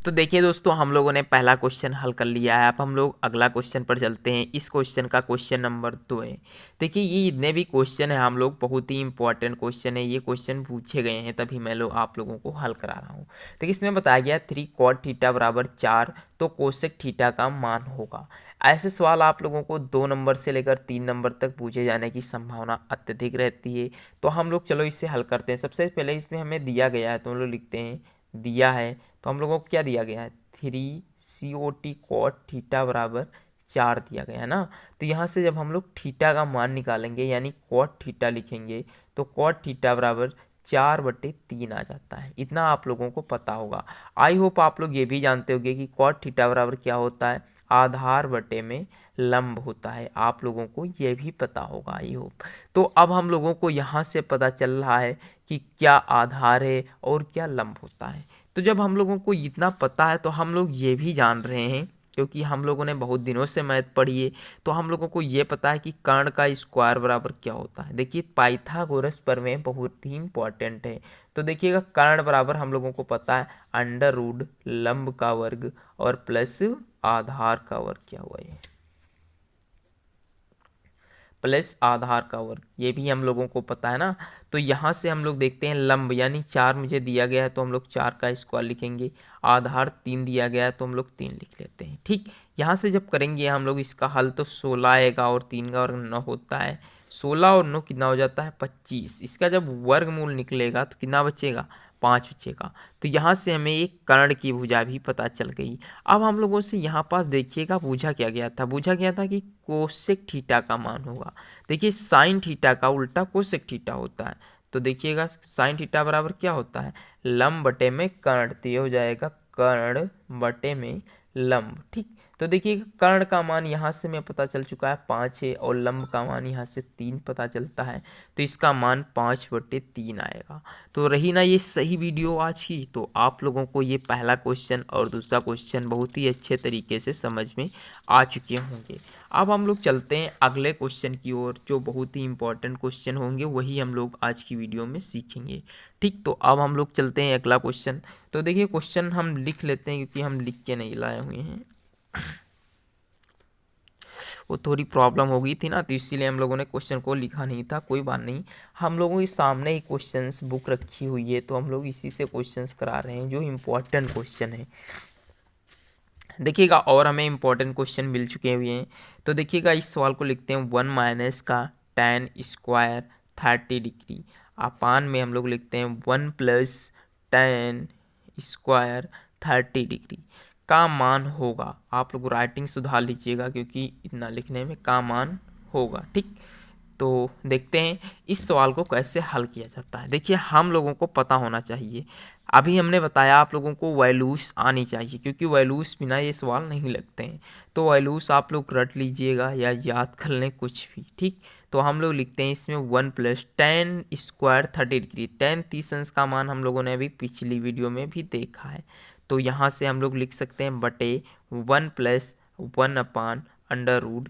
तो देखिए दोस्तों, हम लोगों ने पहला क्वेश्चन हल कर लिया है। अब हम लोग अगला क्वेश्चन पर चलते हैं। इस क्वेश्चन का क्वेश्चन नंबर 2 है। देखिए, ये जितने भी क्वेश्चन है हम लोग, बहुत ही इंपॉर्टेंट क्वेश्चन है। ये क्वेश्चन पूछे गए हैं, तभी मैं आप लोगों को हल करा रहा हूँ। देखिए, इसमें बताया गया 3 cot थीटा बराबर 4, तो कोसेक थीटा का मान होगा। ऐसे सवाल आप लोगों को 2 नंबर से लेकर 3 नंबर तक पूछे जाने की संभावना अत्यधिक रहती है। तो हम लोग चलो इसे हल करते हैं। सबसे पहले इसमें हमें दिया गया है, तो हम लोग लिखते हैं दिया है। तो हम लोगों को क्या दिया गया है, 3 COT कॉट थीटा बराबर 4 दिया गया है ना। तो यहाँ से जब हम लोग थीटा का मान निकालेंगे, यानी कॉट थीटा लिखेंगे, तो कॉट थीटा बराबर 4/3 आ जाता है। इतना आप लोगों को पता होगा। आई होप आप लोग ये भी जानते होंगे कि कॉट थीटा बराबर क्या होता है, आधार बटे में लंब होता है। आप लोगों को ये भी पता होगा, आई होप। तो अब हम लोगों को यहाँ से पता चल रहा है कि क्या आधार है और क्या लंब होता है। तो जब हम लोगों को इतना पता है, तो हम लोग ये भी जान रहे हैं, क्योंकि हम लोगों ने बहुत दिनों से मैथ पढ़ी है, तो हम लोगों को ये पता है कि कर्ण का स्क्वायर बराबर क्या होता है। देखिए, पाइथागोरस प्रमेय बहुत ही इंपॉर्टेंट है। तो देखिएगा, कर्ण बराबर हम लोगों को पता है अंडर रूट लंब का वर्ग और प्लस आधार का वर्ग। क्या हुआ ये, प्लस आधार का वर्ग, ये भी हम लोगों को पता है ना। तो यहाँ से हम लोग देखते हैं लंब, यानी 4 मुझे दिया गया है, तो हम लोग 4 का स्क्वायर लिखेंगे। आधार 3 दिया गया है, तो हम लोग 3 लिख लेते हैं। ठीक, यहाँ से जब करेंगे हम लोग इसका हल, तो 16 आएगा और 3 का वर्ग 9 होता है। 16 और 9 कितना हो जाता है, 25। इसका जब वर्गमूल निकलेगा तो कितना बचेगा, 5 बचेगा। तो यहाँ से हमें एक कर्ण की भुजा भी पता चल गई। अब हम लोगों से यहाँ पास देखिएगा, पूछा क्या गया था, पूछा गया था कि कोसेक थीटा का मान होगा। देखिए, साइन थीटा का उल्टा कोसेक थीटा होता है। तो देखिएगा, साइन थीटा बराबर क्या होता है, लंब बटे में कर्ण। तो ये हो जाएगा कर्ण बटे में लंब। ठीक, तो देखिए, कर्ण का मान यहाँ से मैं पता चल चुका है 5 है, और लंब का मान यहाँ से 3 पता चलता है। तो इसका मान 5/3 आएगा। तो रही ना ये सही वीडियो आज की। तो आप लोगों को ये पहला क्वेश्चन और दूसरा क्वेश्चन बहुत ही अच्छे तरीके से समझ में आ चुके होंगे। अब हम लोग चलते हैं अगले क्वेश्चन की ओर, जो बहुत ही इंपॉर्टेंट क्वेश्चन होंगे, वही हम लोग आज की वीडियो में सीखेंगे। ठीक, तो अब हम लोग चलते हैं अगला क्वेश्चन। तो देखिए, क्वेश्चन हम लिख लेते हैं, क्योंकि हम लिख के नहीं लाए हुए हैं। वो थोड़ी प्रॉब्लम हो गई थी ना, तो इसीलिए हम लोगों ने क्वेश्चन को लिखा नहीं था। कोई बात नहीं, हम लोगों के सामने ही क्वेश्चंस बुक रखी हुई है, तो हम लोग इसी से क्वेश्चंस करा रहे हैं, जो इम्पोर्टेंट क्वेश्चन है। देखिएगा, और हमें इंपॉर्टेंट क्वेश्चन मिल चुके हुए हैं। तो देखिएगा, इस सवाल को लिखते हैं 1 माइनस का tan स्क्वायर 30 डिग्री अपान में हम लोग लिखते हैं 1 प्लस tan स्क्वायर 30 डिग्री का मान होगा। आप लोग राइटिंग सुधार लीजिएगा, क्योंकि इतना लिखने में का मान होगा। ठीक, तो देखते हैं इस सवाल को कैसे हल किया जाता है। देखिए, हम लोगों को पता होना चाहिए, अभी हमने बताया आप लोगों को वैल्यूज आनी चाहिए, क्योंकि वैल्यूज बिना ये सवाल नहीं लगते हैं। तो वैल्यूज आप लोग रट लीजिएगा या याद कर लें कुछ भी। ठीक, तो हम लोग लिखते हैं इसमें 1 plus tan square 30 degree. tan 30 अंश का मान हम लोगों ने अभी पिछली वीडियो में भी देखा है। तो यहाँ से हम लोग लिख सकते हैं बटे 1 प्लस 1 अपान अंडर रूट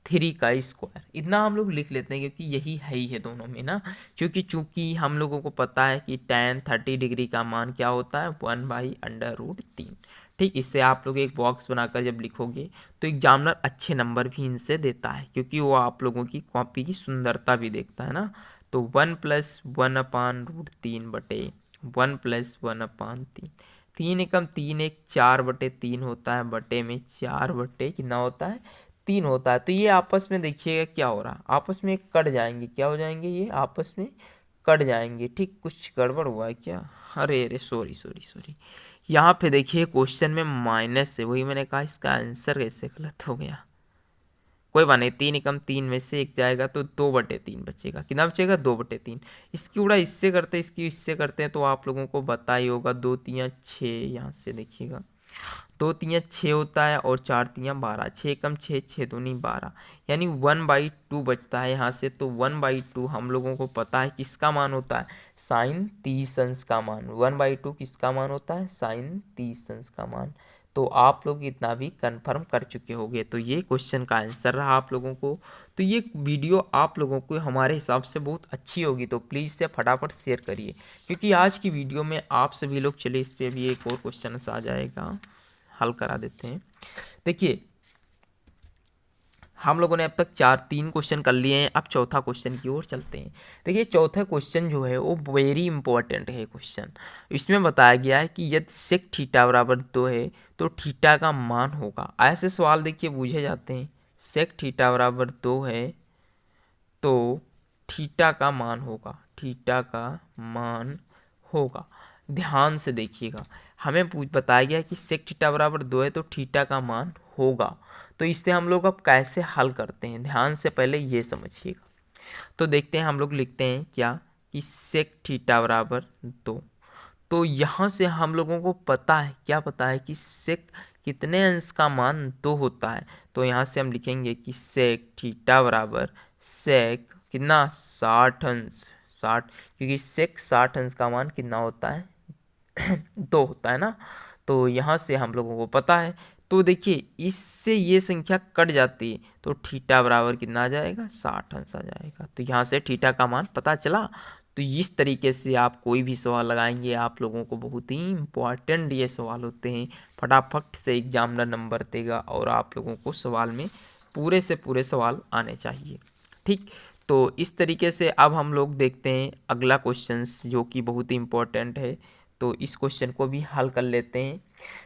3 का स्क्वायर। इतना हम लोग लिख लेते हैं, क्योंकि यही है ही है दोनों में ना। क्योंकि चूंकि हम लोगों को पता है कि tan 30 डिग्री का मान क्या होता है, 1/√3। ठीक, इससे आप लोग एक बॉक्स बनाकर जब लिखोगे, तो एग्जामिनर अच्छे नंबर भी इनसे देता है, क्योंकि वो आप लोगों की कॉपी की सुंदरता भी देखता है ना। तो 1 प्लस 1/√3 बटे 1 प्लस 1/3। 3 एकम 3 एक 4/3 होता है, बटे में 4 कितना होता है, 3 होता है। तो ये आपस में देखिएगा क्या हो रहा है, आपस में कट जाएंगे। क्या हो जाएंगे, ये आपस में कट जाएंगे। ठीक, कुछ गड़बड़ हुआ है क्या, अरे अरे सॉरी सॉरी सॉरी। यहाँ पे देखिए क्वेश्चन में माइनस है, वही मैंने कहा इसका आंसर कैसे गलत हो गया। कोई बात नहीं, 3 एकम 3 में से एक जाएगा, तो 2/3 बचेगा। कितना बचेगा, 2/3। इसकी उड़ा इससे करते हैं, इसकी इससे करते हैं, तो आप लोगों को पता ही होगा, 2 3 6। यहाँ से देखिएगा, 2 3 6 होता है, और 4 3 12, 6 एकम 6, 6 दूनी 12, यानी 1/2 बचता है यहाँ से। तो 1/2 हम लोगों को पता है किसका मान होता है, साइन 30 अंश का मान। 1/2 किसका मान होता है, साइन 30 अंश का मान। तो आप लोग इतना भी कंफर्म कर चुके होंगे। तो ये क्वेश्चन का आंसर रहा आप लोगों को। तो ये वीडियो आप लोगों को हमारे हिसाब से बहुत अच्छी होगी, तो प्लीज़ से फटाफट शेयर करिए, क्योंकि आज की वीडियो में आप सभी लोग, चलिए इस पर भी एक और क्वेश्चन आ जाएगा, हल करा देते हैं। देखिए हम लोगों ने अब तक 3 क्वेश्चन कर लिए हैं, अब चौथा क्वेश्चन की ओर चलते हैं। देखिए चौथा क्वेश्चन जो है वो वेरी इंपॉर्टेंट है क्वेश्चन। इसमें बताया गया है कि यदि सेक थीटा बराबर 2 है तो थीटा का मान होगा। ऐसे सवाल देखिए पूछे जाते हैं, सेक थीटा बराबर 2 है तो थीटा का मान होगा, थीटा का मान होगा। ध्यान से देखिएगा, हमें बताया गया है कि सेक थीटा बराबर 2 है तो थीटा का मान होगा। तो इससे हम लोग अब कैसे हल करते हैं, ध्यान से पहले ये समझिएगा। तो देखते हैं, हम लोग लिखते हैं क्या कि सेक थीटा बराबर 2। तो यहाँ से हम लोगों को पता है, क्या पता है कि सेक कितने अंश का मान 2 होता है। तो यहाँ से हम लिखेंगे कि सेक थीटा बराबर सेक कितना 60 अंश, 60, क्योंकि सेक 60 अंश का मान कितना होता है 2 होता है ना। तो यहाँ से हम लोगों को पता है। तो देखिए इससे ये संख्या कट जाती है तो थीटा बराबर कितना आ जाएगा 60 अंश आ जाएगा। तो यहाँ से थीटा का मान पता चला। तो इस तरीके से आप कोई भी सवाल लगाएंगे आप लोगों को बहुत ही इम्पॉर्टेंट ये सवाल होते हैं, फटाफट से एग्जामिनर नंबर देगा और आप लोगों को सवाल में पूरे से पूरे सवाल आने चाहिए। ठीक, तो इस तरीके से अब हम लोग देखते हैं अगला क्वेश्चन जो कि बहुत ही इम्पोर्टेंट है। तो इस क्वेश्चन को भी हल कर लेते हैं।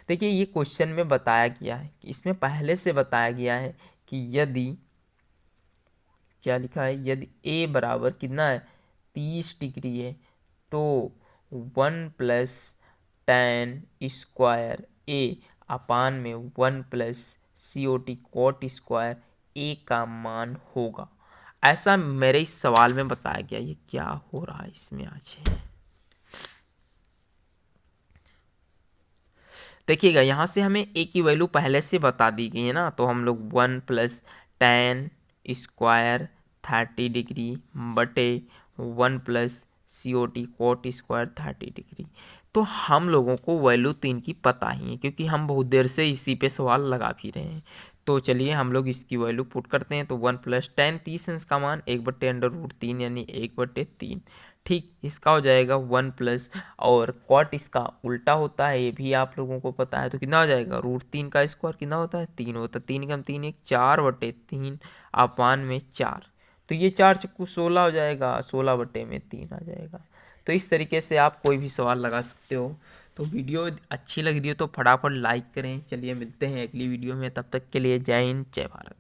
देखिए ये क्वेश्चन में बताया गया है कि इसमें पहले से बताया गया है कि यदि, क्या लिखा है, यदि ए बराबर कितना है 30 डिग्री है तो 1 प्लस tan स्क्वायर ए अपान में 1 प्लस COT कॉट स्क्वायर ए का मान होगा। ऐसा मेरे इस सवाल में बताया गया। ये क्या हो रहा है इसमें आज है, देखिएगा यहाँ से हमें ए की वैल्यू पहले से बता दी गई है ना। तो हम लोग 1 प्लस tan स्क्वायर 30 डिग्री बटे 1 plus COT cot square 30 degree. तो हम लोगों को वैल्यू 3 की पता ही है, क्योंकि हम बहुत देर से इसी पे सवाल लगा भी रहे हैं। तो चलिए हम लोग इसकी वैल्यू पुट करते हैं। तो 1 प्लस tan 30 अंश का मान 1/√3 यानी 1/3। ठीक, इसका हो जाएगा 1 प्लस, और कॉट इसका उल्टा होता है ये भी आप लोगों को पता है। तो कितना हो जाएगा √3 का स्क्वायर कितना होता है 3 होता है, 3 कम 3 1 4/3 अपान में 4। तो ये 4 चक्कू 16 हो जाएगा, 16/3 आ जाएगा। तो इस तरीके से आप कोई भी सवाल लगा सकते हो। तो वीडियो अच्छी लग रही हो तो फटाफट लाइक करें। चलिए मिलते हैं अगली वीडियो में, तब तक के लिए जय हिंद जय भारत।